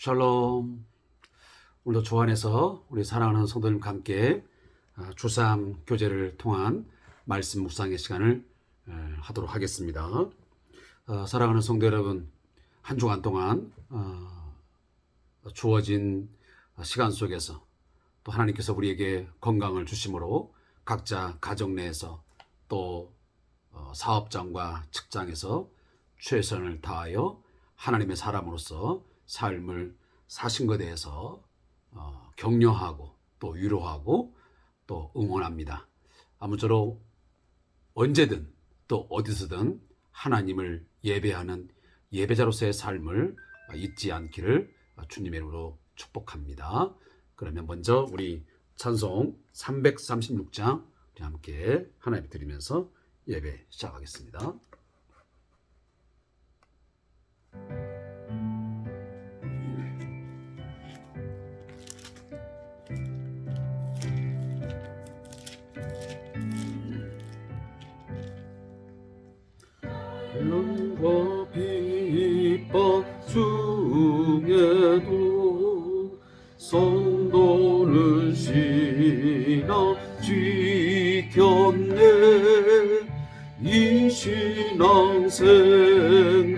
샬롬. 오늘도 주 안에서 우리 사랑하는 성도님과 함께 주3 교제를 통한 말씀 묵상의 시간을 하도록 하겠습니다. 사랑하는 성도 여러분, 한 주간 동안 주어진 시간 속에서 또 하나님께서 우리에게 건강을 주심으로 각자 가정 내에서 또 사업장과 직장에서 최선을 다하여 하나님의 사람으로서 삶을 사신 것에 대해서 격려하고 또 위로하고 또 응원합니다. 아무쪼록 언제든 또 어디서든 하나님을 예배하는 예배자로서의 삶을 잊지 않기를 주님의 이름으로 축복합니다. 그러면 먼저 우리 찬송 336장 우리 함께 하나님 드리면서 예배 시작하겠습니다. 연과 핍박 중에도 성도는 신앙 지켰네. 이 신앙 생각할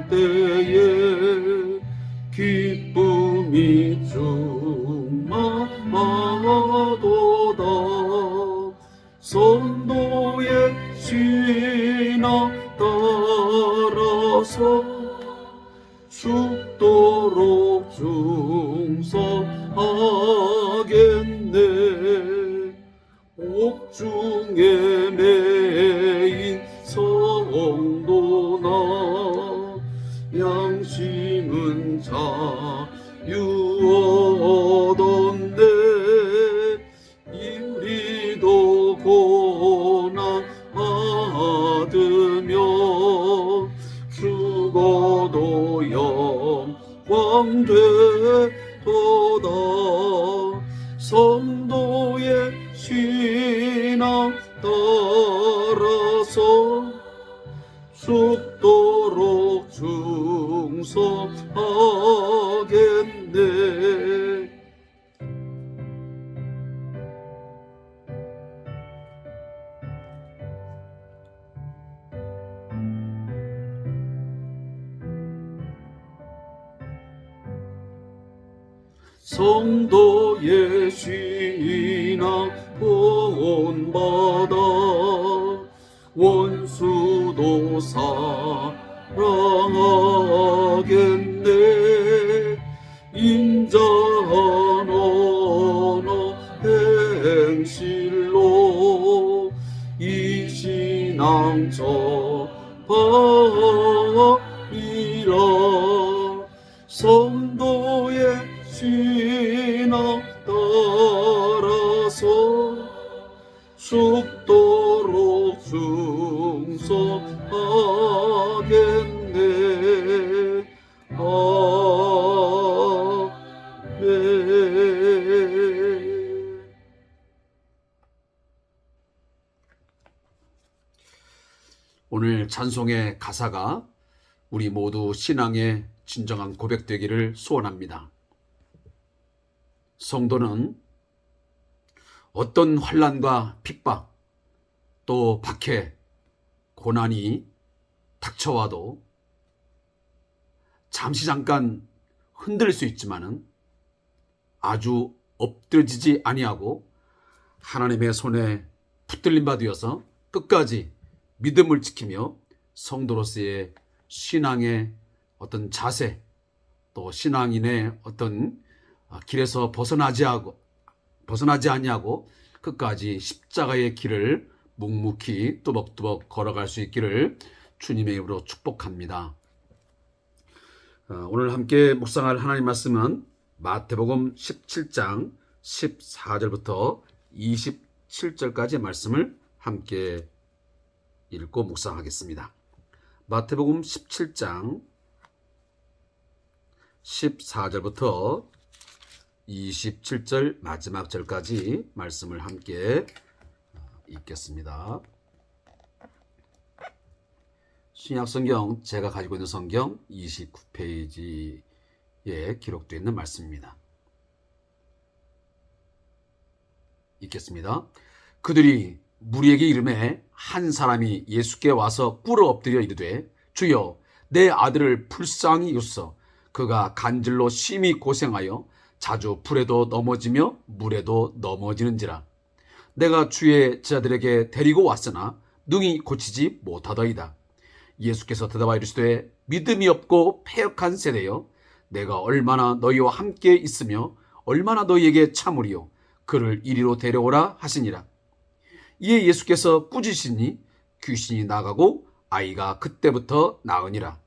때에 기쁨이 충만하도다. 성도의 신앙 따라서 죽도록 충성하겠네. 옥중에 매인 성도나 양심은 자유 얻었네. 우리도 고난 받으며 죽어도 영광 되도다. 성도의 신앙 따라서 죽도록 충성하겠네. 성도의 신앙 본받아 원수도 사랑하겠네. 인자한 언어 행실로 이 신앙 전파이라. 성도의 신앙 따라서 죽도록 충성하겠네. 아멘. 오늘 찬송의 가사가 우리 모두 신앙의 진정한 고백되기를 소원합니다. 성도는 어떤 환난과 핍박 또 박해, 고난이 닥쳐와도 잠깐 흔들릴 수 있지만은 아주 엎드러지지 아니하고 하나님의 손에 붙들림 바 되어서 끝까지 믿음을 지키며 성도로서의 신앙의 어떤 자세 또 신앙인의 어떤 길에서 벗어나지 아니하고 끝까지 십자가의 길을 묵묵히 또박또박 걸어갈 수 있기를 주님의 이름으로 축복합니다. 오늘 함께 묵상할 하나님 말씀은 마태복음 17장 14절부터 27절까지의 말씀을 함께 읽고 묵상하겠습니다. 마태복음 17장 14절부터 27절 마지막 절까지 말씀을 함께 읽겠습니다. 신약성경 제가 가지고 있는 성경 29페이지 기록되어 있는 말씀입니다. 읽겠습니다. 그들이 무리에게 이르매 한 사람이 예수께 와서 꿇어 엎드려 이르되 주여 내 아들을 불쌍히 여소서. 그가 간질로 심히 고생하여 자주 불에도 넘어지며 물에도 넘어지는지라. 내가 주의 제자들에게 데리고 왔으나 능히 고치지 못하더이다. 예수께서 대답하여 이르시되 믿음이 없고 패역한 세대여, 내가 얼마나 너희와 함께 있으며 얼마나 너희에게 참으리요. 그를 이리로 데려오라 하시니라. 이에 예수께서 꾸짖으시니 귀신이 나가고 아이가 그때부터 나으니라.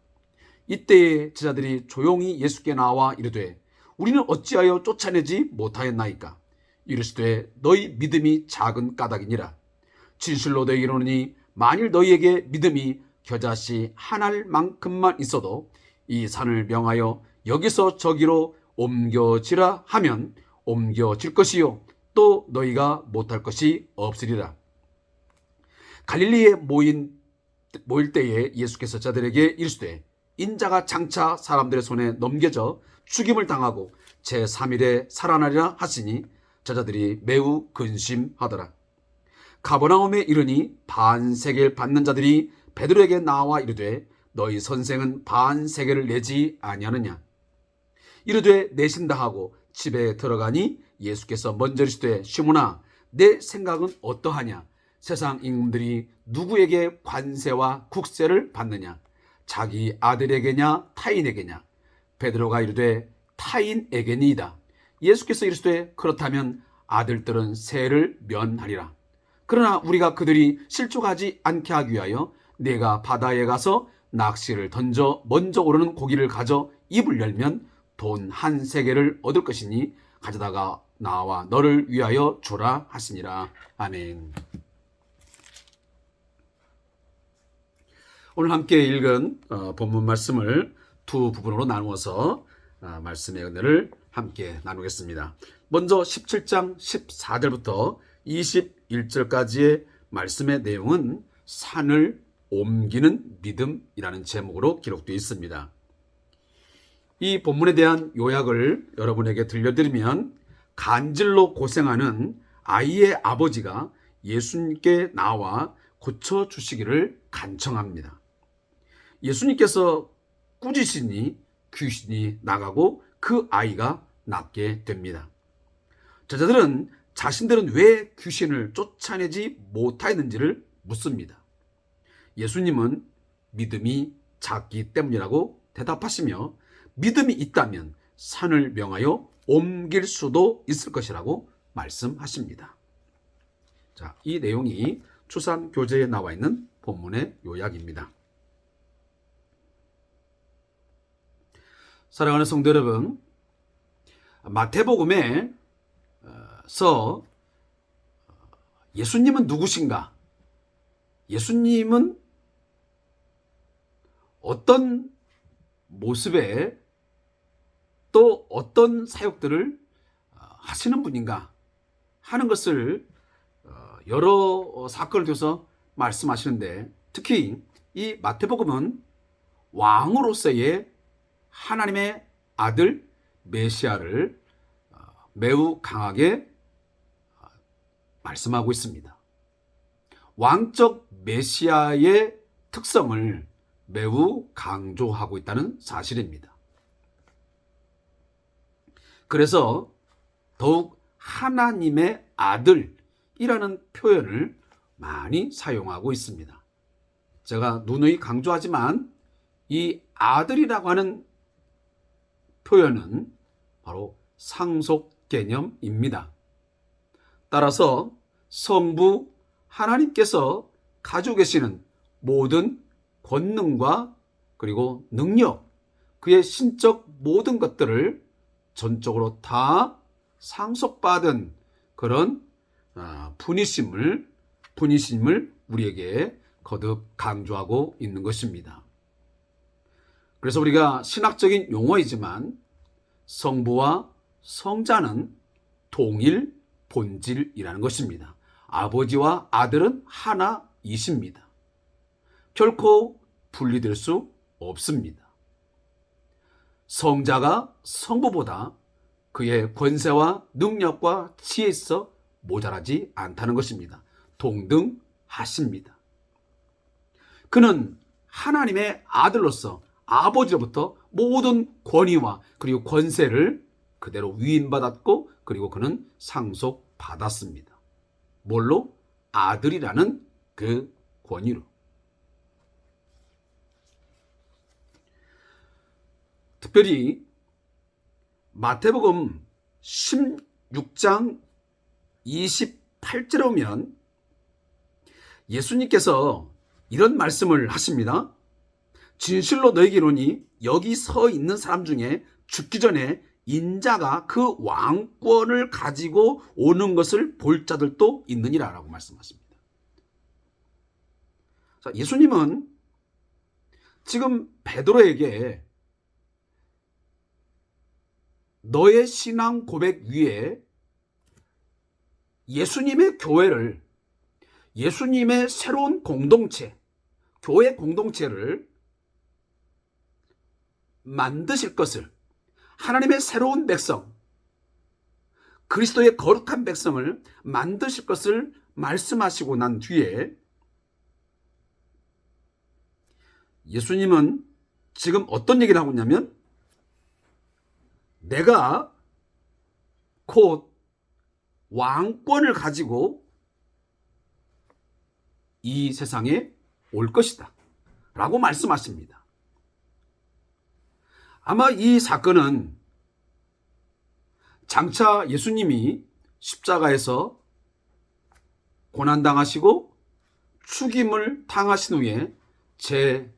이때에 제자들이 조용히 예수께 나와 이르되 우리는 어찌하여 쫓아내지 못하였나이까. 이르시되 너희 믿음이 작은 까닭이니라. 진실로 너희에게 이르노니 만일 너희에게 믿음이 겨자씨 한 알만큼만 있어도 이 산을 명하여 여기서 저기로 옮겨지라 하면 옮겨질 것이요 또 너희가 못할 것이 없으리라. 갈릴리에 모일 때에 예수께서 자들에게 이르시되 인자가 장차 사람들의 손에 넘겨져 죽임을 당하고 제3일에 살아나리라 하시니 제자들이 매우 근심하더라. 가버나움에 이르니 반세겔 받는 자들이 베드로에게 나와 이르되 너희 선생은 반세겔을 내지 아니하느냐. 이르되 내신다 하고 집에 들어가니 예수께서 먼저 이르시되 시몬아 내 생각은 어떠하냐. 세상 임금들이 누구에게 관세와 국세를 받느냐. 자기 아들에게냐 타인에게냐. 베드로가 이르되 타인에게니이다. 예수께서 이르시되 그렇다면 아들들은 세를 면하리라. 그러나 우리가 그들이 실족하지 않게 하기 위하여 내가 바다에 가서 낚시를 던져 먼저 오르는 고기를 가져 입을 열면 돈 한 세겔을 얻을 것이니 가져다가 나와 너를 위하여 주라 하시니라. 아멘. 오늘 함께 읽은 본문 말씀을 두 부분으로 나누어서 말씀의 은혜를 함께 나누겠습니다. 먼저 17장 14절부터 21절까지의 말씀의 내용은 산을 옮기는 믿음이라는 제목으로 기록되어 있습니다. 이 본문에 대한 요약을 여러분에게 들려드리면 간질로 고생하는 아이의 아버지가 예수님께 나와 고쳐주시기를 간청합니다. 예수님께서 꾸짖으시니 귀신이 나가고 그 아이가 낫게 됩니다. 제자들은 자신들은 왜 귀신을 쫓아내지 못하였는지를 묻습니다. 예수님은 믿음이 작기 때문이라고 대답하시며 믿음이 있다면 산을 명하여 옮길 수도 있을 것이라고 말씀하십니다. 자, 이 내용이 추상교재에 나와 있는 본문의 요약입니다. 사랑하는 성도 여러분, 마태복음에서 예수님은 누구신가? 예수님은 어떤 모습에 또 어떤 사역들을 하시는 분인가 하는 것을 여러 사건을 통해서 말씀하시는데, 특히 이 마태복음은 왕으로서의 하나님의 아들 메시아를 매우 강하게 말씀하고 있습니다. 왕적 메시아의 특성을 매우 강조하고 있다는 사실입니다. 그래서 더욱 하나님의 아들이라는 표현을 많이 사용하고 있습니다. 제가 누누이 강조하지만 이 아들이라고 하는 표현은 바로 상속 개념입니다. 따라서 성부 하나님께서 가지고 계시는 모든 권능과 그리고 능력, 그의 신적 모든 것들을 전적으로 다 상속받은 그런 분이심을 우리에게 거듭 강조하고 있는 것입니다. 그래서 우리가 신학적인 용어이지만 성부와 성자는 동일 본질이라는 것입니다. 아버지와 아들은 하나이십니다. 결코 분리될 수 없습니다. 성자가 성부보다 그의 권세와 능력과 지혜에 있어 모자라지 않다는 것입니다. 동등하십니다. 그는 하나님의 아들로서 아버지로부터 모든 권위와 그리고 권세를 그대로 위임받았고, 그리고 그는 상속받았습니다. 뭘로? 아들이라는 그 권위로. 특별히 마태복음 16장 28절에 오면 예수님께서 이런 말씀을 하십니다. 진실로 너에게 이르노니 여기 서 있는 사람 중에 죽기 전에 인자가 그 왕권을 가지고 오는 것을 볼 자들도 있느니라 라고 말씀하십니다. 자, 예수님은 지금 베드로에게 너의 신앙 고백 위에 예수님의 교회를, 예수님의 새로운 공동체, 교회 공동체를 만드실 것을, 하나님의 새로운 백성, 그리스도의 거룩한 백성을 만드실 것을 말씀하시고 난 뒤에 예수님은 지금 어떤 얘기를 하고 있냐면, 내가 곧 왕권을 가지고 이 세상에 올 것이다 라고 말씀하십니다. 아마 이 사건은 장차 예수님이 십자가에서 고난당하시고 죽임을 당하신 후에 제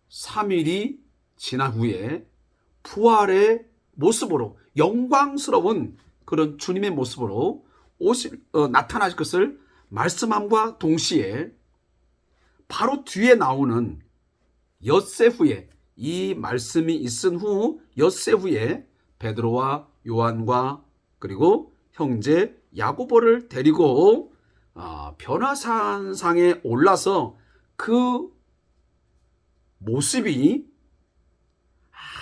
3일이 지난 후에 부활의 모습으로, 영광스러운 그런 주님의 모습으로 나타나실 것을 말씀함과 동시에 바로 뒤에 나오는 엿새 후에, 이 말씀이 있은 후 엿새 후에 베드로와 요한과 그리고 형제 야고보를 데리고 변화산상에 올라서 그 모습이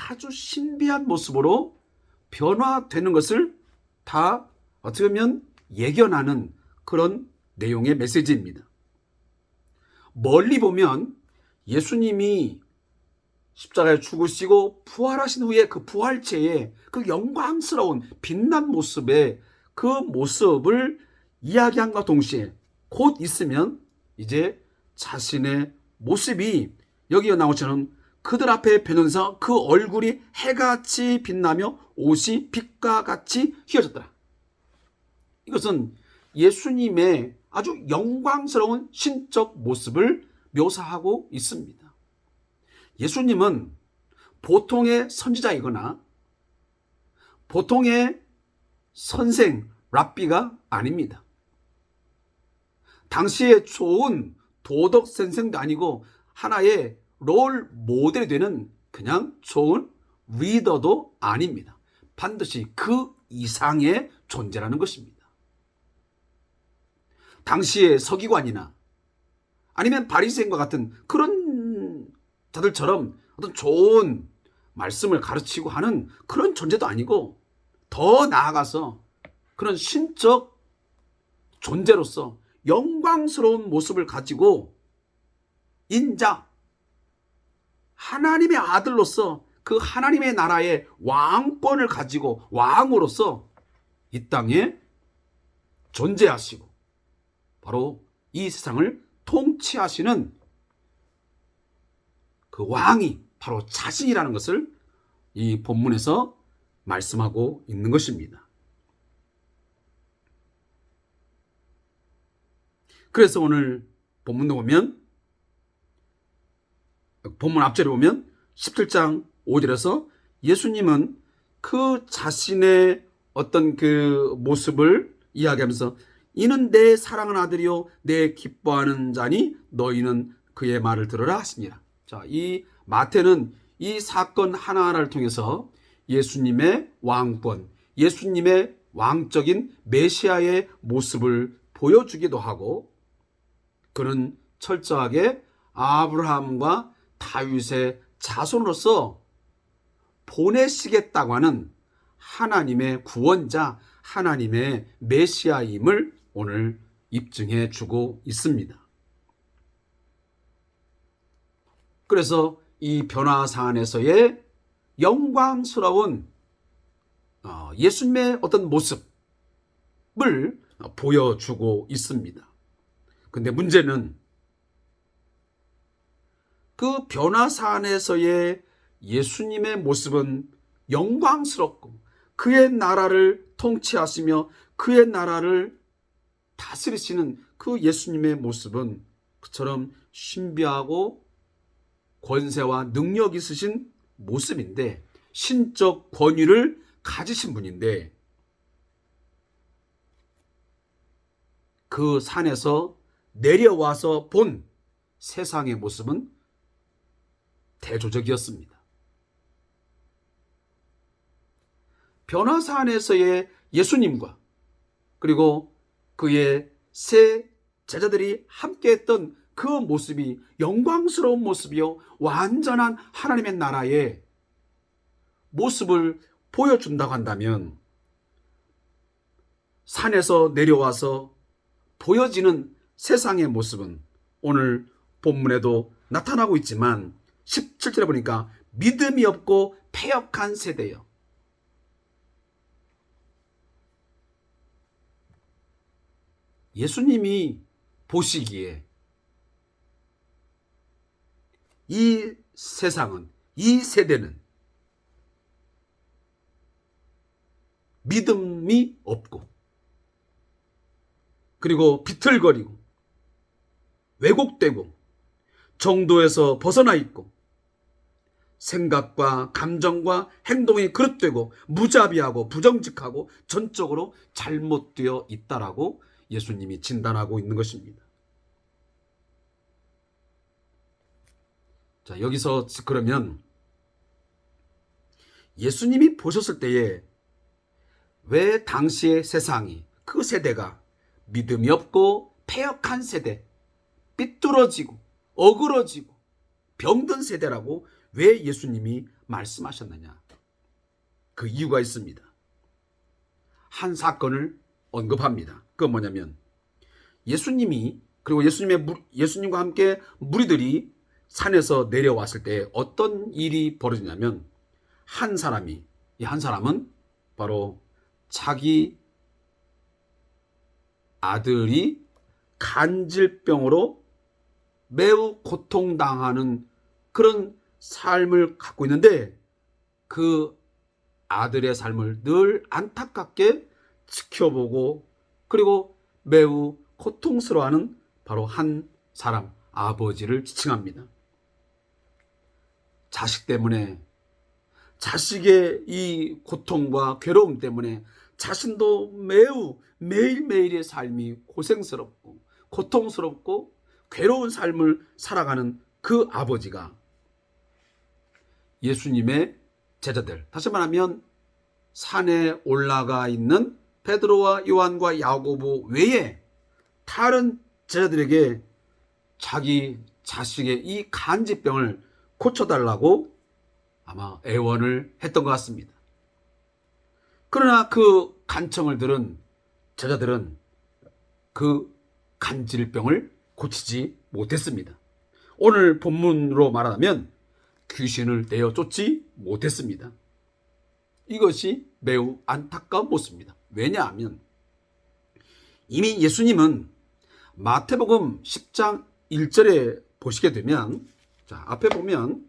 아주 신비한 모습으로 변화되는 것을 다 어떻게 보면 예견하는 그런 내용의 메시지입니다. 멀리 보면 예수님이 십자가에 죽으시고 부활하신 후에 그 부활체의 그 영광스러운 빛난 모습의 그 모습을 이야기함과 동시에 곧 있으면 이제 자신의 모습이 여기에 나오처럼 그들 앞에 변현사 그 얼굴이 해같이 빛나며 옷이 빛과 같이 휘어졌더라. 이것은 예수님의 아주 영광스러운 신적 모습을 묘사하고 있습니다. 예수님은 보통의 선지자이거나 보통의 선생, 랍비가 아닙니다. 당시에 좋은 도덕 선생도 아니고 하나의 롤 모델이 되는 그냥 좋은 리더도 아닙니다. 반드시 그 이상의 존재라는 것입니다. 당시의 서기관이나 아니면 바리새인과 같은 그런 자들처럼 어떤 좋은 말씀을 가르치고 하는 그런 존재도 아니고, 더 나아가서 그런 신적 존재로서 영광스러운 모습을 가지고 인자, 하나님의 아들로서 그 하나님의 나라의 왕권을 가지고 왕으로서 이 땅에 존재하시고 바로 이 세상을 통치하시는 그 왕이 바로 자신이라는 것을 이 본문에서 말씀하고 있는 것입니다. 그래서 오늘 본문도 보면, 본문 앞절에 보면 17장 5절에서 예수님은 그 자신의 어떤 그 모습을 이야기하면서 이는 내 사랑하는 아들이요 내 기뻐하는 자니 너희는 그의 말을 들으라 하십니다. 자, 이 마태는 이 사건 하나하나를 통해서 예수님의 왕권, 예수님의 왕적인 메시아의 모습을 보여주기도 하고, 그는 철저하게 아브라함과 다윗의 자손으로서 보내시겠다고 하는 하나님의 구원자, 하나님의 메시아임을 오늘 입증해 주고 있습니다. 그래서 이 변화 사안에서의 영광스러운 예수님의 어떤 모습을 보여주고 있습니다. 근데 문제는 그 변화 사안에서의 예수님의 모습은 영광스럽고 그의 나라를 통치하시며 그의 나라를 다스리시는 그 예수님의 모습은 그처럼 신비하고 권세와 능력 있으신 모습인데, 신적 권위를 가지신 분인데, 그 산에서 내려와서 본 세상의 모습은 대조적이었습니다. 변화산에서의 예수님과 그리고 그의 세 제자들이 함께했던 그 모습이 영광스러운 모습이요, 완전한 하나님의 나라의 모습을 보여준다고 한다면, 산에서 내려와서 보여지는 세상의 모습은 오늘 본문에도 나타나고 있지만 17절에 보니까 믿음이 없고 패역한 세대요. 예수님이 보시기에 이 세상은, 이 세대는 믿음이 없고 그리고 비틀거리고 왜곡되고 정도에서 벗어나 있고 생각과 감정과 행동이 그릇되고 무자비하고 부정직하고 전적으로 잘못되어 있다라고 예수님이 진단하고 있는 것입니다. 자, 여기서 그러면 예수님이 보셨을 때에 왜 당시의 세상이, 그 세대가 믿음이 없고 패역한 세대, 삐뚤어지고 어그러지고 병든 세대라고 왜 예수님이 말씀하셨느냐? 그 이유가 있습니다. 한 사건을 언급합니다. 그건 뭐냐면, 예수님이, 그리고 예수님과 함께 무리들이 산에서 내려왔을 때 어떤 일이 벌어지냐면, 한 사람이, 이 한 사람은 바로 자기 아들이 간질병으로 매우 고통당하는 그런 삶을 갖고 있는데, 그 아들의 삶을 늘 안타깝게 지켜보고 그리고 매우 고통스러워하는 바로 한 사람, 아버지를 지칭합니다. 자식 때문에, 자식의 이 고통과 괴로움 때문에 자신도 매우 매일매일의 삶이 고생스럽고 고통스럽고 괴로운 삶을 살아가는 그 아버지가 예수님의 제자들, 다시 말하면 산에 올라가 있는 베드로와 요한과 야고보 외에 다른 제자들에게 자기 자식의 이 간질병을 고쳐달라고 아마 애원을 했던 것 같습니다. 그러나 그 간청을 들은 제자들은 그 간질병을 고치지 못했습니다. 오늘 본문으로 말하자면 귀신을 내어 쫓지 못했습니다. 이것이 매우 안타까운 모습입니다. 왜냐하면 이미 예수님은 마태복음 10장 1절에 보시게 되면, 자, 앞에 보면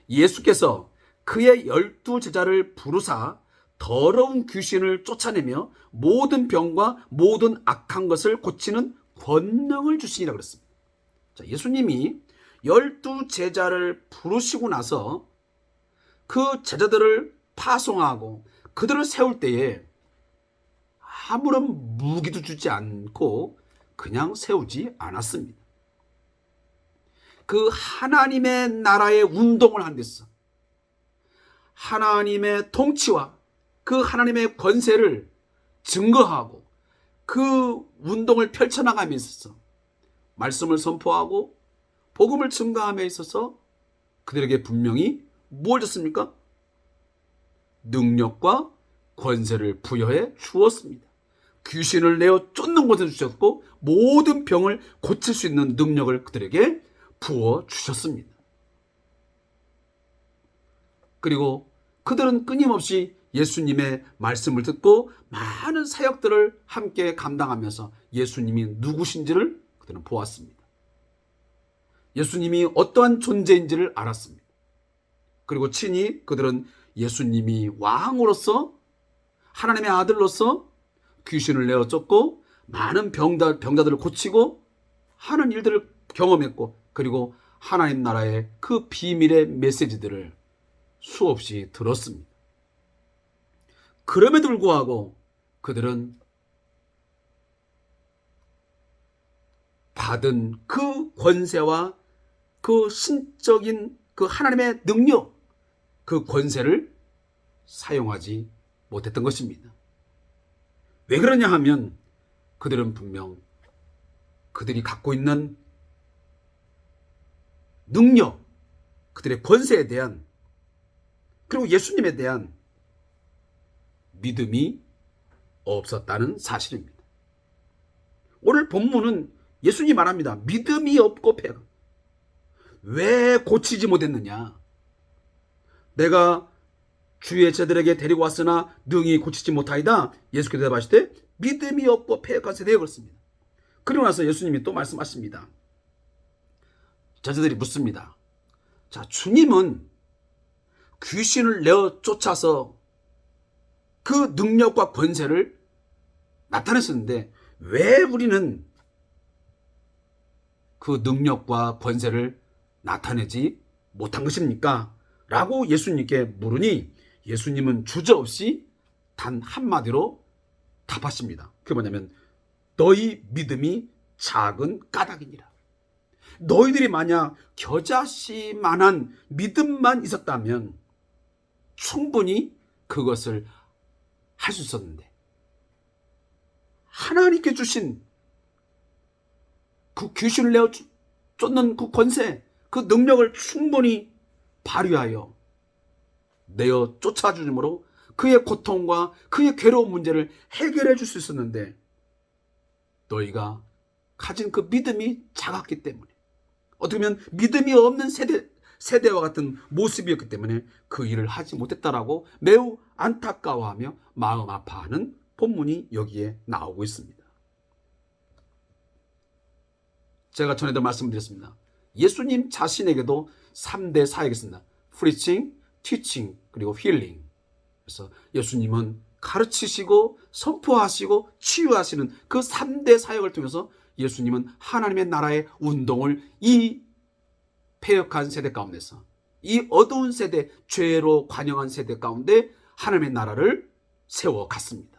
예수께서 그의 12제자를 부르사 더러운 귀신을 쫓아내며 모든 병과 모든 악한 것을 고치는 권능을 주시니라 그랬습니다. 자, 예수님이 12제자를 부르시고 나서 그 제자들을 파송하고 그들을 세울 때에 아무런 무기도 주지 않고 그냥 세우지 않았습니다. 그 하나님의 나라의 운동을 한 데서 하나님의 통치와 그 하나님의 권세를 증거하고 그 운동을 펼쳐나감에 있어서 말씀을 선포하고 복음을 증거함에 있어서 그들에게 분명히 뭘 줬습니까? 능력과 권세를 부여해 주었습니다. 귀신을 내어 쫓는 것을 주셨고 모든 병을 고칠 수 있는 능력을 그들에게 부어 주셨습니다. 그리고 그들은 끊임없이 예수님의 말씀을 듣고 많은 사역들을 함께 감당하면서 예수님이 누구신지를 그들은 보았습니다. 예수님이 어떠한 존재인지를 알았습니다. 그리고 친히 그들은 예수님이 왕으로서 하나님의 아들로서 귀신을 내어 쫓고 많은 병자들을 고치고 하는 일들을 경험했고 그리고 하나님 나라의 그 비밀의 메시지들을 수없이 들었습니다. 그럼에도 불구하고 그들은 받은 그 권세와 그 신적인 그 하나님의 능력, 그 권세를 사용하지 못했던 것입니다. 왜 그러냐 하면 그들은 분명 그들이 갖고 있는 능력, 그들의 권세에 대한 그리고 예수님에 대한 믿음이 없었다는 사실입니다. 오늘 본문은 예수님이 말합니다. 믿음이 없고 패가. 왜 고치지 못했느냐? 내가 주의 제자들에게 데리고 왔으나 능히 고치지 못하이다. 예수께서 대답하시되 믿음이 없고 패역한 세대에 그렇습니다. 그리고 나서 예수님이 또 말씀하십니다. 제자들이 묻습니다. 자, 주님은 귀신을 내어 쫓아서 그 능력과 권세를 나타냈었는데 왜 우리는 그 능력과 권세를 나타내지 못한 것입니까? 라고 예수님께 물으니 예수님은 주저없이 단 한마디로 답하십니다. 그게 뭐냐면 너희 믿음이 작은 까닭이니라. 너희들이 만약 겨자씨만한 믿음만 있었다면 충분히 그것을 할 수 있었는데 하나님께 주신 그 귀신을 내어 쫓는 그 권세, 그 능력을 충분히 발휘하여 내어 쫓아주므로 그의 고통과 그의 괴로운 문제를 해결해 줄 수 있었는데 너희가 가진 그 믿음이 작았기 때문에 어떻게 보면 믿음이 없는 세대와 같은 모습이었기 때문에 그 일을 하지 못했다라고 매우 안타까워하며 마음 아파하는 본문이 여기에 나오고 있습니다. 제가 전에도 말씀드렸습니다. 예수님 자신에게도 3대 사역이 있습니다. Preaching, Teaching, 그리고 Healing. 그래서 예수님은 가르치시고 선포하시고 치유하시는 그 3대 사역을 통해서 예수님은 하나님의 나라의 운동을 이 패역한 세대 가운데서 이 어두운 세대, 죄로 관영한 세대 가운데 하나님의 나라를 세워갔습니다.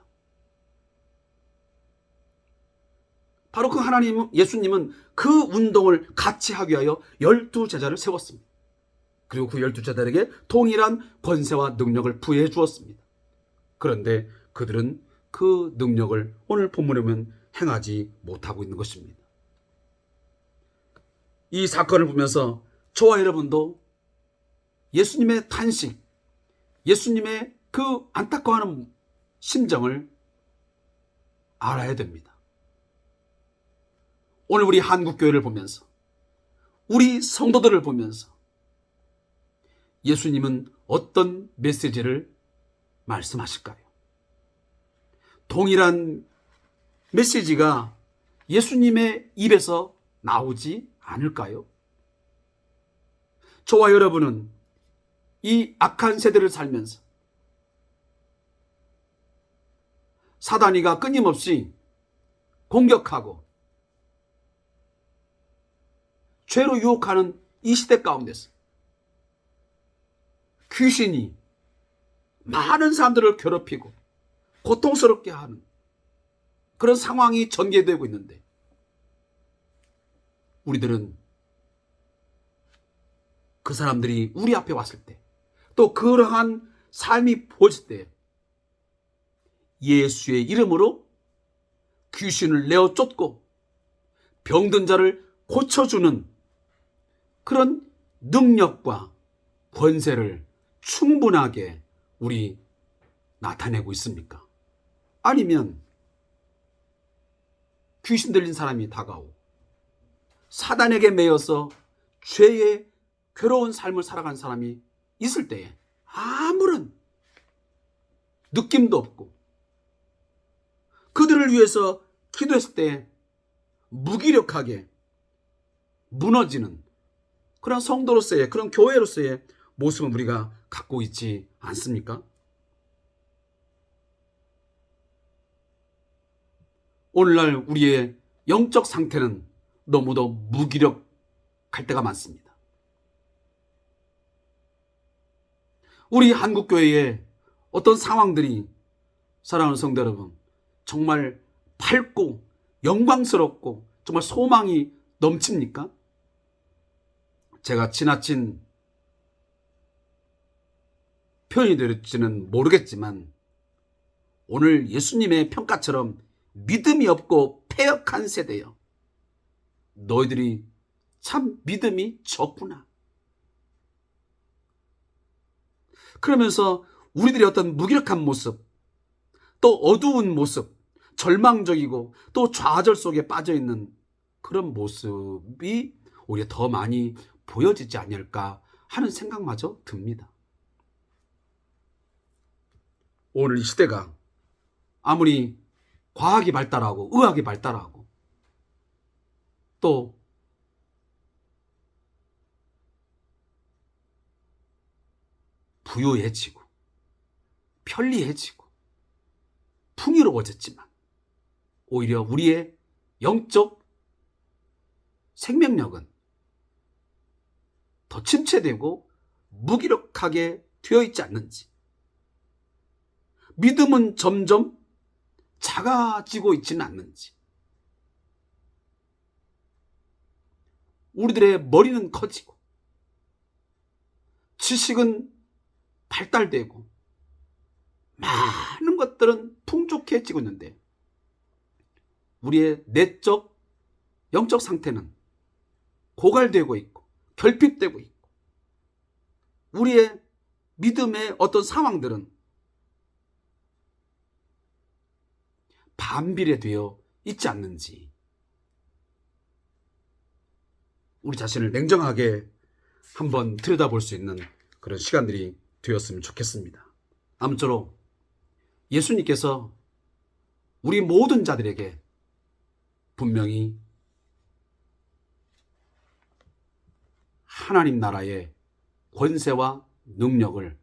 바로 그 하나님, 예수님은 그 운동을 같이 하기 위하여 12제자를 세웠습니다. 그리고 그 12제자들에게 동일한 권세와 능력을 부여해 주었습니다. 그런데 그들은 그 능력을 오늘 본문에 보면 행하지 못하고 있는 것입니다. 이 사건을 보면서 저와 여러분도 예수님의 탄식, 예수님의 그 안타까워하는 심정을 알아야 됩니다. 오늘 우리 한국교회를 보면서 우리 성도들을 보면서 예수님은 어떤 메시지를 말씀하실까요? 동일한 메시지가 예수님의 입에서 나오지 않을까요? 저와 여러분은 이 악한 세대를 살면서 사단이가 끊임없이 공격하고 죄로 유혹하는 이 시대 가운데서 귀신이 많은 사람들을 괴롭히고 고통스럽게 하는 그런 상황이 전개되고 있는데 우리들은 그 사람들이 우리 앞에 왔을 때 또 그러한 삶이 보일 때 예수의 이름으로 귀신을 내어 쫓고 병든 자를 고쳐주는 그런 능력과 권세를 충분하게 우리 나타내고 있습니까? 아니면 귀신 들린 사람이 다가오고 사단에게 매여서 죄의 괴로운 삶을 살아가는 사람이 있을 때에 아무런 느낌도 없고 그들을 위해서 기도했을 때 무기력하게 무너지는 그런 성도로서의, 그런 교회로서의 모습을 우리가 갖고 있지 않습니까? 오늘날 우리의 영적 상태는 너무도 무기력할 때가 많습니다. 우리 한국교회의 어떤 상황들이, 사랑하는 성도 여러분, 정말 밝고 영광스럽고 정말 소망이 넘칩니까? 제가 지나친 표현이 될지는 모르겠지만 오늘 예수님의 평가처럼 믿음이 없고 패역한 세대여, 너희들이 참 믿음이 적구나. 그러면서 우리들의 어떤 무기력한 모습, 또 어두운 모습, 절망적이고 또 좌절 속에 빠져있는 그런 모습이 오히려 더 많이 보여지지 않을까 하는 생각마저 듭니다. 오늘 이 시대가 아무리 과학이 발달하고 의학이 발달하고 또 부유해지고 편리해지고 풍요로워졌지만 오히려 우리의 영적 생명력은 더 침체되고 무기력하게 되어 있지 않는지, 믿음은 점점 작아지고 있지는 않는지, 우리들의 머리는 커지고 지식은 발달되고 많은 것들은 풍족해지고 있는데 우리의 내적 영적 상태는 고갈되고 있고 결핍되고 있고 우리의 믿음의 어떤 상황들은 반비례되어 있지 않는지 우리 자신을 냉정하게 한번 들여다볼 수 있는 그런 시간들이 되었으면 좋겠습니다. 아무쪼록 예수님께서 우리 모든 자들에게 분명히 하나님 나라의 권세와 능력을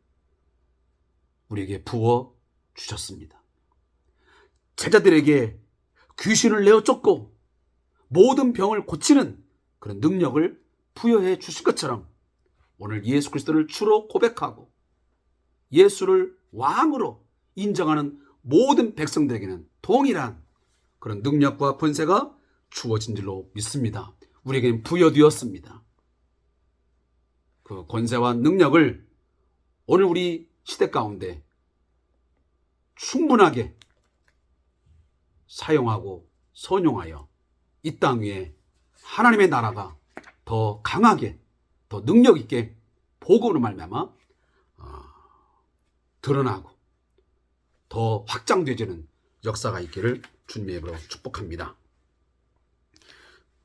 우리에게 부어 주셨습니다. 제자들에게 귀신을 내어 쫓고 모든 병을 고치는 그런 능력을 부여해 주신 것처럼 오늘 예수 그리스도를 주로 고백하고 예수를 왕으로 인정하는 모든 백성들에게는 동일한 그런 능력과 권세가 주어진 줄로 믿습니다. 우리에게는 부여되었습니다. 그 권세와 능력을 오늘 우리 시대 가운데 충분하게 사용하고 선용하여 이 땅 위에 하나님의 나라가 더 강하게, 더 능력 있게 복음으로 말미암아 드러나고 더 확장되지는 역사가 있기를 주님의 이름으로 축복합니다.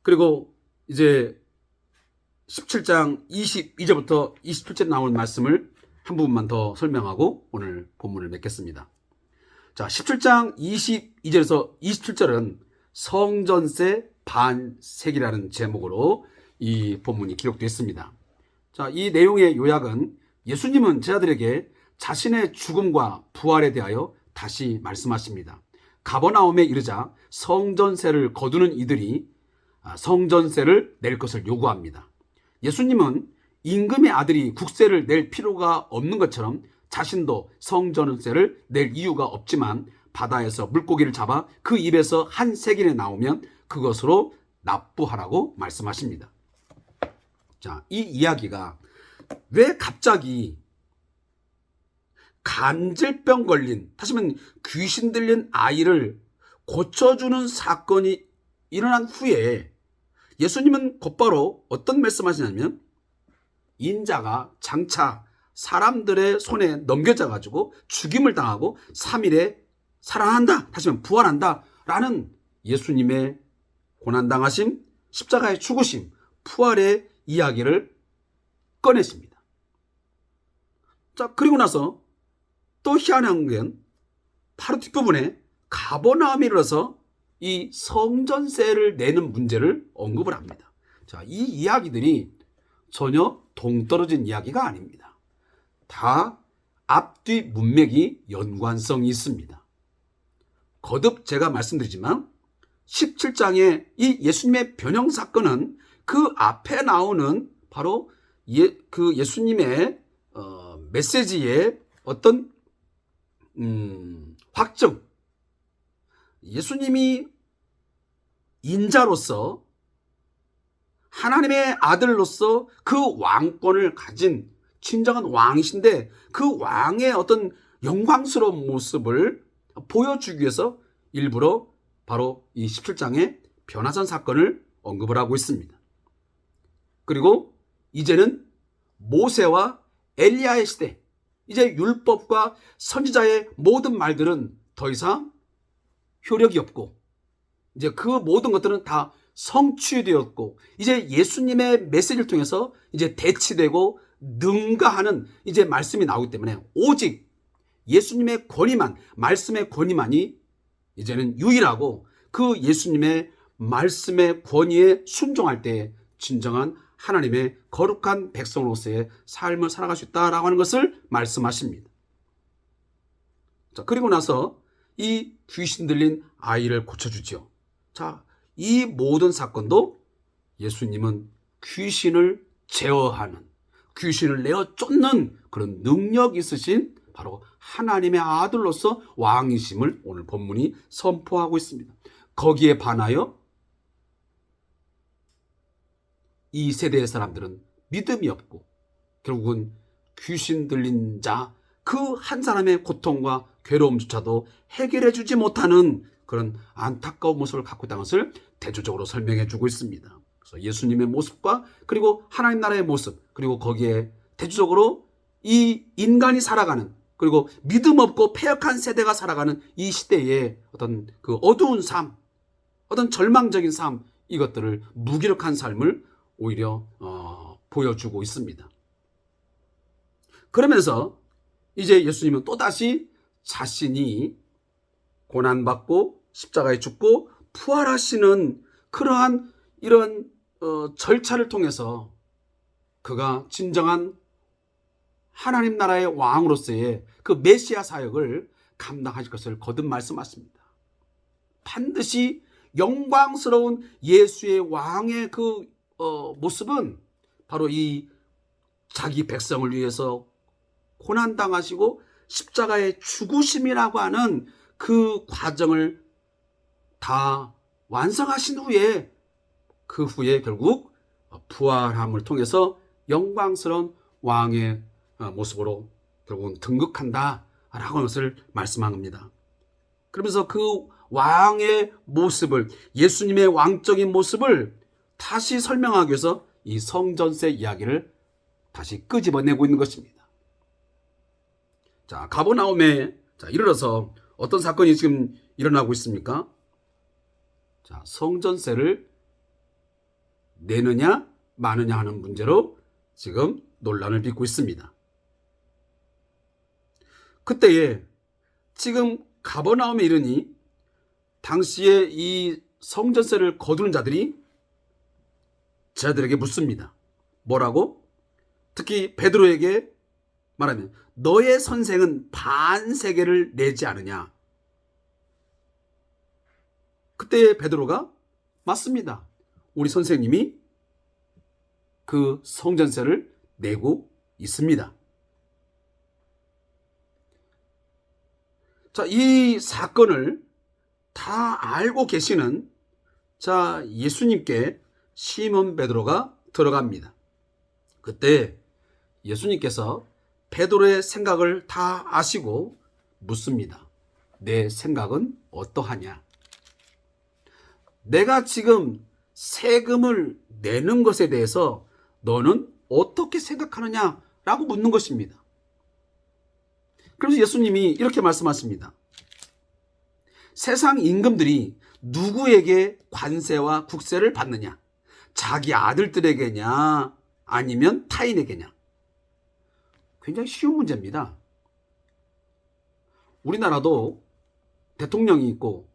그리고 이제 17장 22절부터 27절 나온 말씀을 한 부분만 더 설명하고 오늘 본문을 맺겠습니다. 자, 17장 22절에서 27절은 성전세 반세기라는 제목으로 이 본문이 기록되어 있습니다. 자, 이 내용의 요약은 예수님은 제자들에게 자신의 죽음과 부활에 대하여 다시 말씀하십니다. 가버나움에 이르자 성전세를 거두는 이들이 성전세를 낼 것을 요구합니다. 예수님은 임금의 아들이 국세를 낼 필요가 없는 것처럼 자신도 성전세를 낼 이유가 없지만 바다에서 물고기를 잡아 그 입에서 한 세겔이 나오면 그것으로 납부하라고 말씀하십니다. 자, 이 이야기가 왜 갑자기 간질병 걸린, 다시 말하면 귀신 들린 아이를 고쳐주는 사건이 일어난 후에 예수님은 곧바로 어떤 말씀하시냐면 인자가 장차 사람들의 손에 넘겨져 가지고 죽임을 당하고 3일에 살아난다, 다시 말하면 부활한다 라는 예수님의 고난당하심, 십자가의 죽으심, 부활의 이야기를 꺼냈습니다. 자, 그리고 나서 또 희한한 건 바로 뒷부분에 가버나움에 이르러서 이 성전세를 내는 문제를 언급을 합니다. 자, 이 이야기들이 전혀 동떨어진 이야기가 아닙니다. 다 앞뒤 문맥이 연관성이 있습니다. 거듭 제가 말씀드리지만 17장의 이 예수님의 변형 사건은 그 앞에 나오는 바로 그 예수님의 메시지의 어떤 확증, 예수님이 인자로서 하나님의 아들로서 그 왕권을 가진 진정한 왕이신데 그 왕의 어떤 영광스러운 모습을 보여주기 위해서 일부러 바로 이 17장의 변화산 사건을 언급을 하고 있습니다. 그리고 이제는 모세와 엘리야의 시대, 이제 율법과 선지자의 모든 말들은 더 이상 효력이 없고 이제 그 모든 것들은 다 성취되었고 이제 예수님의 메시지를 통해서 이제 대치되고 능가하는 이제 말씀이 나오기 때문에 오직 예수님의 권위만, 말씀의 권위만이 이제는 유일하고 그 예수님의 말씀의 권위에 순종할 때 진정한 하나님의 거룩한 백성으로서의 삶을 살아갈 수 있다라고 하는 것을 말씀하십니다. 자, 그리고 나서 이 귀신 들린 아이를 고쳐주지요. 자, 이 모든 사건도 예수님은 귀신을 제어하는, 귀신을 내어 쫓는 그런 능력이 있으신 바로 하나님의 아들로서 왕이심을 오늘 본문이 선포하고 있습니다. 거기에 반하여 이 세대의 사람들은 믿음이 없고 결국은 귀신 들린 자 그 한 사람의 고통과 괴로움조차도 해결해 주지 못하는 그런 안타까운 모습을 갖고 있다는 것을 대조적으로 설명해 주고 있습니다. 그래서 예수님의 모습과 그리고 하나님 나라의 모습 그리고 거기에 대조적으로 이 인간이 살아가는 그리고 믿음 없고 패역한 세대가 살아가는 이 시대의 어떤 그 어두운 삶, 어떤 절망적인 삶, 이것들을 무기력한 삶을 오히려 보여주고 있습니다. 그러면서 이제 예수님은 또다시 자신이 고난받고 십자가에 죽고 부활하시는 그러한 이런 절차를 통해서 그가 진정한 하나님 나라의 왕으로서의 그 메시아 사역을 감당하실 것을 거듭 말씀하십니다. 반드시 영광스러운 예수의 왕의 그 모습은 바로 이 자기 백성을 위해서 고난당하시고 십자가의 죽으심이라고 하는 그 과정을 다 완성하신 후에 그 후에 결국 부활함을 통해서 영광스러운 왕의 모습으로 결국은 등극한다라고 하는 것을 말씀한 겁니다. 그러면서 그 왕의 모습을, 예수님의 왕적인 모습을 다시 설명하기 위해서 이 성전세 이야기를 다시 끄집어내고 있는 것입니다. 자, 가버나움에 이르러서 어떤 사건이 지금 일어나고 있습니까? 자, 성전세를 내느냐 마느냐 하는 문제로 지금 논란을 빚고 있습니다. 그때에 지금 가버나움에 이르니 당시에 이 성전세를 거두는 자들이 제자들에게 묻습니다. 뭐라고? 특히 베드로에게 말하면 너의 선생은 반세계를 내지 않으냐? 그때 베드로가 맞습니다. 우리 선생님이 그 성전세를 내고 있습니다. 자, 이 사건을 다 알고 계시는 예수님께 시몬 베드로가 들어갑니다. 그때 예수님께서 베드로의 생각을 다 아시고 묻습니다. 내 생각은 어떠하냐? 내가 지금 세금을 내는 것에 대해서 너는 어떻게 생각하느냐라고 묻는 것입니다. 그래서 예수님이 이렇게 말씀하십니다. 세상 임금들이 누구에게 관세와 국세를 받느냐? 자기 아들들에게냐? 아니면 타인에게냐? 굉장히 쉬운 문제입니다. 우리나라도 대통령이 있고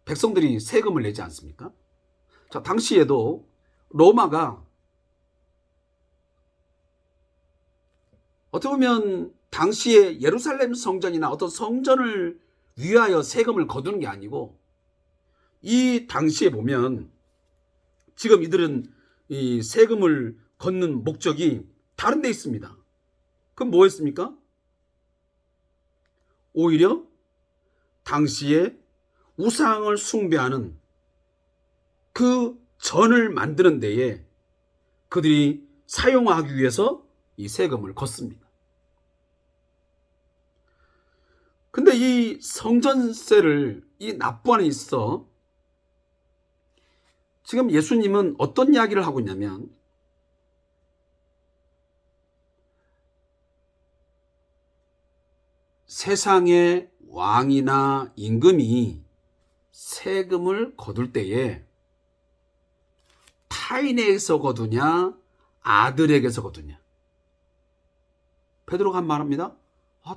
백성들이 세금을 내지 않습니까? 자, 당시에도 로마가 어떻게 보면 당시에 예루살렘 성전이나 어떤 성전을 위하여 세금을 거두는 게 아니고, 이 당시에 보면 지금 이들은 이 세금을 걷는 목적이 다른 데 있습니다. 그럼 뭐였습니까? 오히려 당시에 우상을 숭배하는 그 전을 만드는 데에 그들이 사용하기 위해서 이 세금을 걷습니다. 근데 이 성전세를 이 납부 안에 있어 지금 예수님은 어떤 이야기를 하고 있냐면, 세상의 왕이나 임금이 세금을 거둘 때에 타인에게서 거두냐 아들에게서 거두냐? 베드로가 한 말합니다.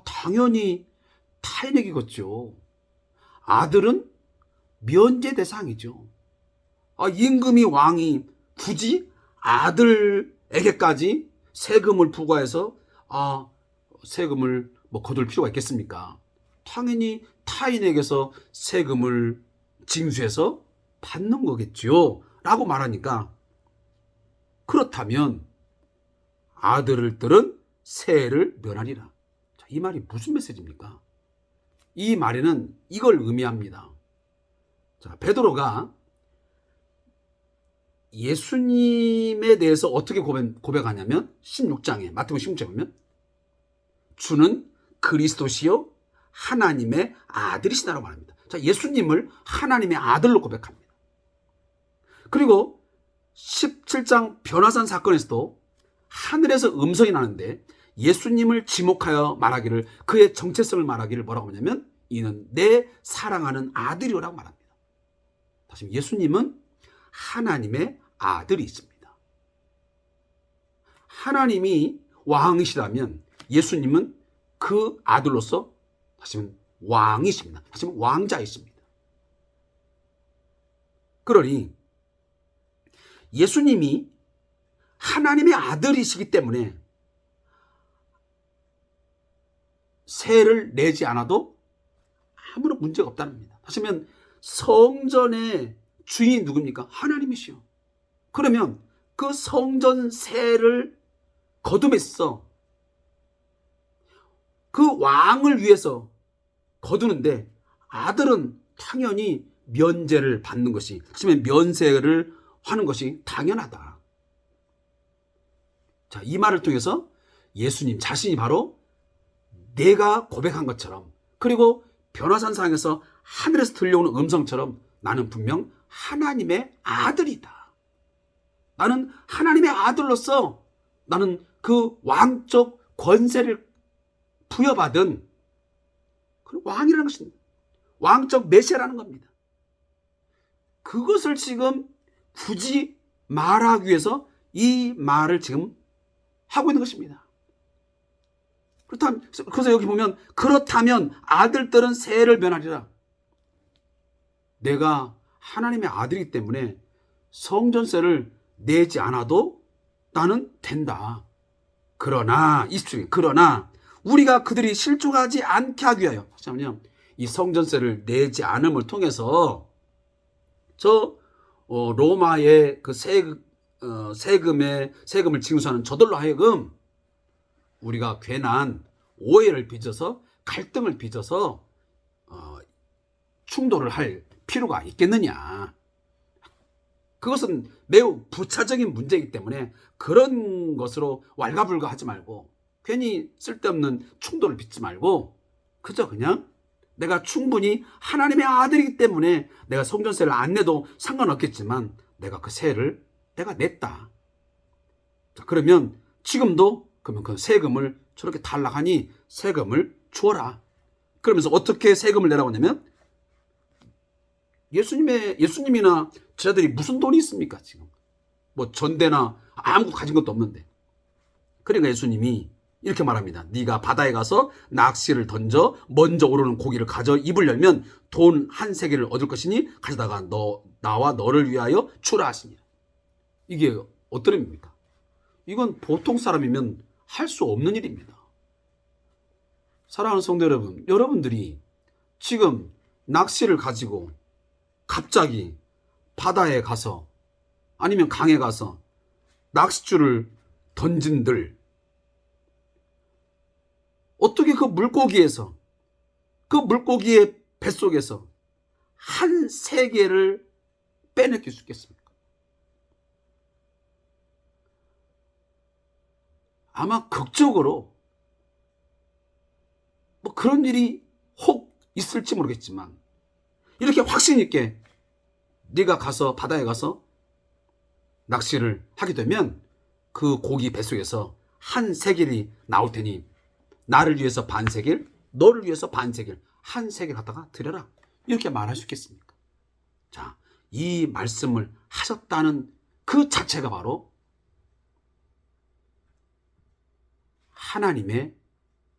당연히 타인에게 걷죠. 아들은 면제 대상이죠. 임금이 왕이 굳이 아들에게까지 세금을 부과해서 세금을 거둘 필요가 있겠습니까? 당연히 타인에게서 세금을 징수해서 받는 거겠죠 라고 말하니까, 그렇다면 아들들은 세를 면하리라. 자, 이 말이 무슨 메시지입니까? 이 말에는 이걸 의미합니다. 자, 베드로가 예수님에 대해서 어떻게 고백하냐면 16장에 마태복음 16장에 보면 주는 그리스도시요 하나님의 아들이시다라고 말합니다. 자, 예수님을 하나님의 아들로 고백합니다. 그리고 17장 변화산 사건에서도 하늘에서 음성이 나는데 예수님을 지목하여 말하기를, 그의 정체성을 말하기를 뭐라고 하냐면 이는 내 사랑하는 아들이라고 말합니다. 다시 예수님은 하나님의 아들이십니다. 하나님이 왕이시라면 예수님은 그 아들로서 다시는 왕이십니다. 다시는 왕자이십니다. 그러니 예수님이 하나님의 아들이시기 때문에 세를 내지 않아도 아무런 문제가 없다는 겁니다. 하시면 성전의 주인이 누굽니까? 하나님이시요. 그러면 그 성전 세를 거둠에서 그 왕을 위해서 거두는데 아들은 당연히 면제를 받는 것이, 하시면 면세를 하는 것이 당연하다. 자, 이 말을 통해서 예수님 자신이 바로 내가 고백한 것처럼, 그리고 변화산상에서 하늘에서 들려오는 음성처럼 나는 분명 하나님의 아들이다. 나는 하나님의 아들로서 나는 그 왕적 권세를 부여받은 그 왕이라는 것입니다. 왕적 메시아라는 겁니다. 그것을 지금 굳이 말하기 위해서 이 말을 지금 하고 있는 것입니다. 그래서 여기 보면 그렇다면 아들들은 세를 면하리라. 내가 하나님의 아들이기 때문에 성전세를 내지 않아도 나는 된다. 그러나 20절, 그러나 우리가 그들이 실족하지 않게 하기 위하여, 잠시만요, 이 성전세를 내지 않음을 통해서 로마의 그 세금을 징수하는 저들로 하여금 우리가 괜한 오해를 빚어서 갈등을 빚어서 충돌을 할 필요가 있겠느냐. 그것은 매우 부차적인 문제이기 때문에 그런 것으로 왈가불가하지 말고 괜히 쓸데없는 충돌을 빚지 말고 그저 그냥 내가 충분히 하나님의 아들이기 때문에 내가 성전세를 안 내도 상관없겠지만 내가 그 세를 내가 냈다. 자, 그러면 지금도 그러면 그 세금을 저렇게 탈락하니 세금을 주어라. 그러면서 어떻게 세금을 내라고 하냐면 예수님이나 제자들이 무슨 돈이 있습니까? 지금 뭐 전대나 아무것도 가진 것도 없는데. 그러니까 예수님이 이렇게 말합니다. 네가 바다에 가서 낚시를 던져 먼저 오르는 고기를 가져 입을 열면 돈 한 세겔을 얻을 것이니 가져다가 나와 너를 위하여 주라 하시니라. 이게 어떤 의미입니까? 이건 보통 사람이면 할 수 없는 일입니다. 사랑하는 성도 여러분, 여러분들이 지금 낚시를 가지고 갑자기 바다에 가서 아니면 강에 가서 낚싯줄을 던진들 어떻게 그 물고기의 뱃속에서 한 세계를 빼내길 수 있겠습니까? 아마 극적으로 뭐 그런 일이 혹 있을지 모르겠지만 이렇게 확신 있게 네가 가서 바다에 가서 낚시를 하게 되면 그 고기 뱃속에서 한 세겔이 나올 테니 나를 위해서 반 세겔, 너를 위해서 반 세겔, 한 세겔 갖다가 드려라. 이렇게 말할 수 있겠습니까? 자, 이 말씀을 하셨다는 그 자체가 바로 하나님의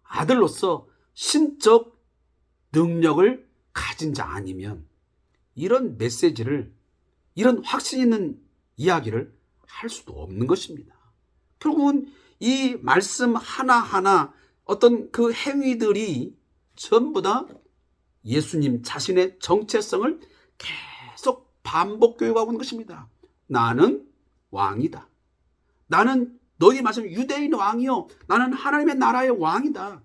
아들로서 신적 능력을 가진 자 아니면 이런 메시지를, 이런 확신 있는 이야기를 할 수도 없는 것입니다. 결국은 이 말씀 하나하나 어떤 그 행위들이 전부 다 예수님 자신의 정체성을 계속 반복 교육하고 있는 것입니다. 나는 왕이다. 나는 너희 말씀 유대인 왕이요. 나는 하나님의 나라의 왕이다.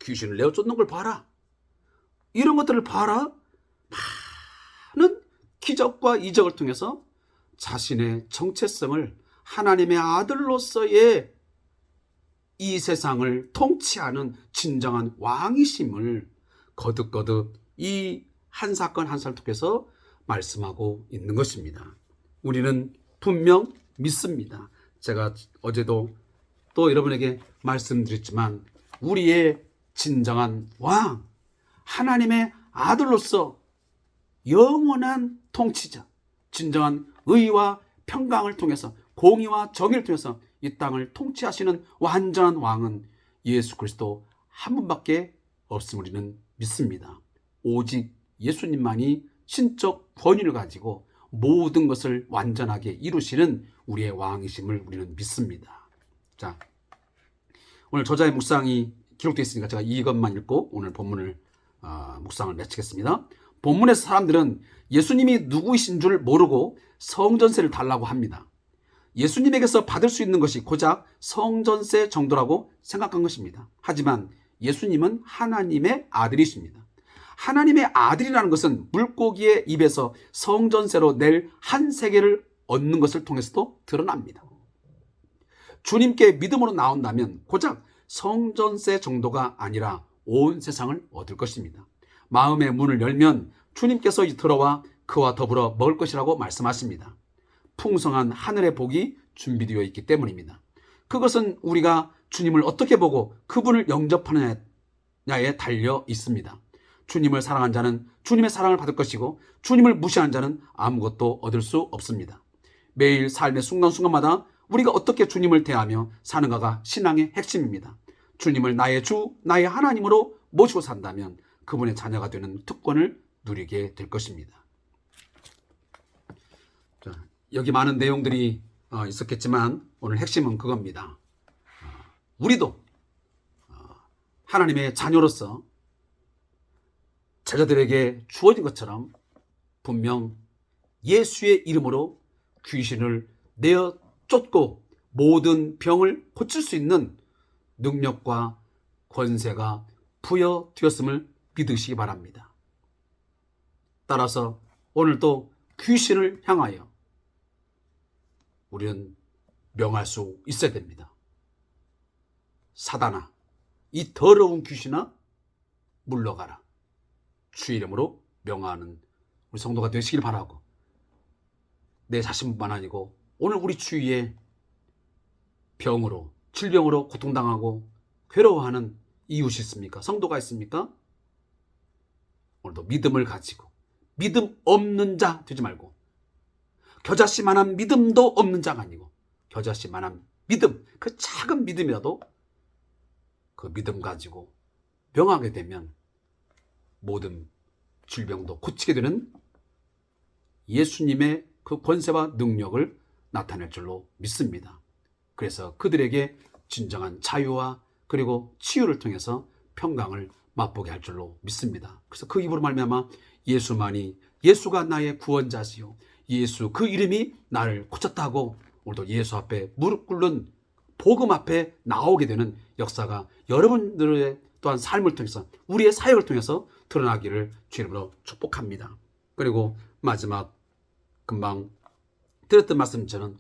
귀신을 내어 쫓는 걸 봐라. 이런 것들을 봐라. 많은 기적과 이적을 통해서 자신의 정체성을 하나님의 아들로서의 이 세상을 통치하는 진정한 왕이심을 거듭거듭 이 한 사건 한 사건을 통해서 말씀하고 있는 것입니다. 우리는 분명 믿습니다. 제가 어제도 또 여러분에게 말씀드렸지만 우리의 진정한 왕, 하나님의 아들로서 영원한 통치자, 진정한 의와 평강을 통해서 공의와 정의를 통해서 이 땅을 통치하시는 완전한 왕은 예수 그리스도 한 분밖에 없음을 우리는 믿습니다. 오직 예수님만이 신적 권위를 가지고 모든 것을 완전하게 이루시는 우리의 왕이심을 우리는 믿습니다. 자, 오늘 저자의 묵상이 기록되어 있으니까 제가 이것만 읽고 오늘 본문을 묵상을 마치겠습니다. 본문에서 사람들은 예수님이 누구이신 줄 모르고 성전세를 달라고 합니다. 예수님에게서 받을 수 있는 것이 고작 성전세 정도라고 생각한 것입니다. 하지만 예수님은 하나님의 아들이십니다. 하나님의 아들이라는 것은 물고기의 입에서 성전세로 낼 한 세겔을 얻는 것을 통해서도 드러납니다. 주님께 믿음으로 나온다면 고작 성전세 정도가 아니라 온 세상을 얻을 것입니다. 마음의 문을 열면 주님께서 들어와 그와 더불어 먹을 것이라고 말씀하십니다. 풍성한 하늘의 복이 준비되어 있기 때문입니다. 그것은 우리가 주님을 어떻게 보고 그분을 영접하느냐에 달려 있습니다. 주님을 사랑한 자는 주님의 사랑을 받을 것이고 주님을 무시하는 자는 아무것도 얻을 수 없습니다. 매일 삶의 순간순간마다 우리가 어떻게 주님을 대하며 사는가가 신앙의 핵심입니다. 주님을 나의 주, 나의 하나님으로 모시고 산다면 그분의 자녀가 되는 특권을 누리게 될 것입니다. 자, 여기 많은 내용들이 있었겠지만 오늘 핵심은 그겁니다. 우리도 하나님의 자녀로서 제자들에게 주어진 것처럼 분명 예수의 이름으로 귀신을 내어 쫓고 모든 병을 고칠 수 있는 능력과 권세가 부여되었음을 믿으시기 바랍니다. 따라서 오늘도 귀신을 향하여 우리는 명할 수 있어야 됩니다. 사단아, 이 더러운 귀신아, 물러가라. 주의 이름으로 명하는 우리 성도가 되시길 바라고, 내 자신뿐만 아니고 오늘 우리 주위에 병으로, 질병으로 고통당하고 괴로워하는 이웃이 있습니까? 성도가 있습니까? 오늘도 믿음을 가지고 믿음 없는 자 되지 말고 겨자씨만한 믿음도 없는 자가 아니고 겨자씨만한 믿음, 그 작은 믿음이라도 그 믿음 가지고 명하게 되면 모든 질병도 고치게 되는 예수님의 그 권세와 능력을 나타낼 줄로 믿습니다. 그래서 그들에게 진정한 자유와 그리고 치유를 통해서 평강을 맛보게 할 줄로 믿습니다. 그래서 그 입으로 말미암아 예수가 나의 구원자시요 예수 그 이름이 나를 고쳤다고 오늘도 예수 앞에 무릎 꿇는 복음 앞에 나오게 되는 역사가 여러분들의 또한 삶을 통해서 우리의 사역을 통해서 드러나기를 주 이름으로 축복합니다. 그리고 마지막 금방 드렸던 말씀처럼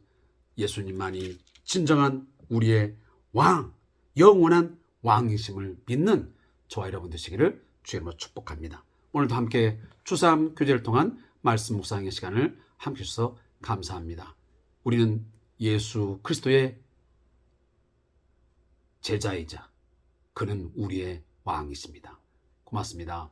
예수님만이 진정한 우리의 왕, 영원한 왕이심을 믿는 저와 여러분 되시기를 주 이름으로 축복합니다. 오늘도 함께 주삼 교제를 통한 말씀 묵상의 시간을 함께 해주셔서 감사합니다. 우리는 예수 그리스도의 제자이자 그는 우리의 왕이십니다. 고맙습니다.